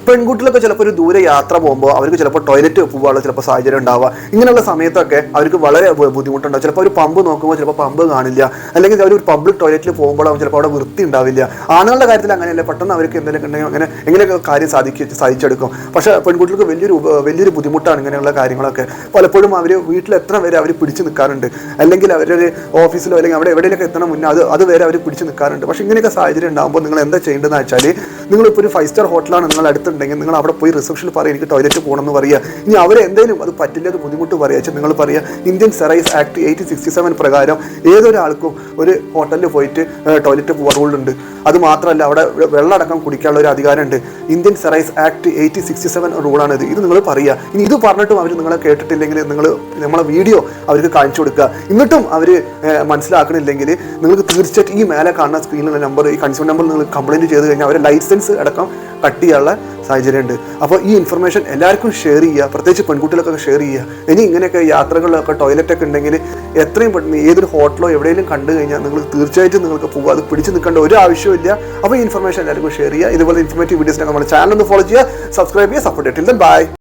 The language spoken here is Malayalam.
പെൺകുട്ടികളൊക്കെ ചിലപ്പോൾ ഒരു ദൂരെ യാത്ര പോകുമ്പോൾ അവർക്ക് ചിലപ്പോൾ ടോയ്ലറ്റ് പോകാനുള്ള ചിലപ്പോൾ സാഹചര്യം ഉണ്ടാവുക. ഇങ്ങനെയുള്ള സമയത്തൊക്കെ അവർക്ക് വളരെ ബുദ്ധിമുട്ടുണ്ടാവും. ചിലപ്പോൾ ഒരു പമ്പ് നോക്കുമ്പോൾ ചിലപ്പോൾ പമ്പ് കാണില്ല, അല്ലെങ്കിൽ അവർ ഒരു പബ്ലിക് ടോയ്ലറ്റിൽ പോകുമ്പോഴാവും ചിലപ്പോൾ അവിടെ വൃത്തി ഉണ്ടാവില്ല. ആണുങ്ങളുടെ കാര്യത്തിൽ അങ്ങനെയല്ല, പെട്ടെന്ന് അവർക്ക് എന്തെങ്കിലും ഉണ്ടെങ്കിൽ അങ്ങനെ എങ്ങനെയൊക്കെ കാര്യം സാധിച്ചെടുക്കും. പക്ഷേ പെൺകുട്ടികൾക്ക് വലിയൊരു ബുദ്ധിമുട്ടാണ് ഇങ്ങനെയുള്ള കാര്യങ്ങളൊക്കെ. പലപ്പോഴും അവർ വീട്ടിൽ എത്ര വരെ അവർ പിടിച്ചു നിൽക്കാറുണ്ട്, അല്ലെങ്കിൽ അവരൊരു ഓഫീസിലോ അല്ലെങ്കിൽ അവിടെ എവിടെയൊക്കെ എത്തണം മുന്നേ അതുവരെ അവർ പിടിച്ചു നിൽക്കാറുണ്ട്. പക്ഷേ ഇങ്ങനെയൊക്കെ സാഹചര്യം ഉണ്ടാകുമ്പോൾ നിങ്ങൾ എന്താ ചെയ്യേണ്ടതെന്ന് വെച്ചാൽ, നിങ്ങളിപ്പോൾ ഒരു 5 സ്റ്റാർ ഹോട്ടലാണ് നിങ്ങൾ അടുത്തുണ്ടെങ്കിൽ നിങ്ങൾ അവിടെ പോയി റിസപ്ഷനിൽ പറയുക എനിക്ക് ടോയ്ലറ്റ് പോകണമെന്ന് പറയുക. ഇനി അവരെന്തെങ്കിലും അത് പറ്റില്ല, അത് ബുദ്ധിമുട്ട് പറയുക വെച്ചാൽ നിങ്ങൾ പറയുക ഇന്ത്യൻ സെറൈസ് ആക്ട് 1867 പ്രകാരം ഏതൊരാൾക്കും ഒരു ഹോട്ടലിൽ പോയിട്ട് ടോയ്ലറ്റ് പോകാൻ റൂളുണ്ട്. അത് മാത്രമല്ല അവിടെ വെള്ളമടക്കം കുടിക്കാനുള്ള ഒരു അധികാരമുണ്ട്. ഇന്ത്യൻ സെറൈസ് ആക്ട് 1867 റൂളാണിത്. ഇത് നിങ്ങൾ പറയുക. ഇനി ഇത് പറഞ്ഞിട്ടും അവർ നിങ്ങളെ കേട്ടിട്ടില്ലെങ്കിൽ നമ്മളെ വീഡിയോ അവർക്ക് കാണിച്ചു കൊടുക്കുക. എന്നിട്ടും അവർ മനസ്സിലാക്കണില്ലെങ്കിൽ നിങ്ങൾക്ക് തീർച്ചയായിട്ടും ഈ മേലെ കാണുന്ന സ്ക്രീനിലുള്ള നമ്പർ, ഈ കൺസ്യൂമർ നമ്പർ നിങ്ങൾ കംപ്ലയിൻറ്റ് ചെയ്ത് കഴിഞ്ഞാൽ അവരെ ലൈസൻസ് അടക്കം കട്ട് ചെയ്യാനുള്ള സാഹചര്യമുണ്ട്. അപ്പോൾ ഈ ഇൻഫർമേഷൻ എല്ലാവർക്കും ഷെയർ ചെയ്യുക, പ്രത്യേകിച്ച് പെൺകുട്ടികൾക്കൊക്കെ ഷെയർ ചെയ്യുക. ഇനി ഇങ്ങനെയൊക്കെ യാത്രകളിലൊക്കെ ടോയ്ലറ്റൊക്കെ ഉണ്ടെങ്കിൽ എത്രയും പെട്ടെന്ന് ഏതൊരു ഹോട്ടലോ എവിടെയെങ്കിലും കണ്ടു കഴിഞ്ഞാൽ തീർച്ചയായിട്ടും നിങ്ങൾക്ക് പോകുക, അത് പിടിച്ച് നിൽക്കേണ്ട ഒരു ആവശ്യമില്ല. അപ്പോൾ ഈ ഇൻഫർമേഷൻ എല്ലാവർക്കും ഷെയർ ചെയ്യുക. ഇതുപോലെ ഇൻഫർമേറ്റീവ് വീഡിയോസിനൊക്കെ നമ്മുടെ ചാനൽ ഒന്ന് ഫോളോ ചെയ്യുക, സബ്സ്ക്രൈബ് ചെയ്യുക, സപ്പോർട്ട് ചെയ്യുക. ബൈ.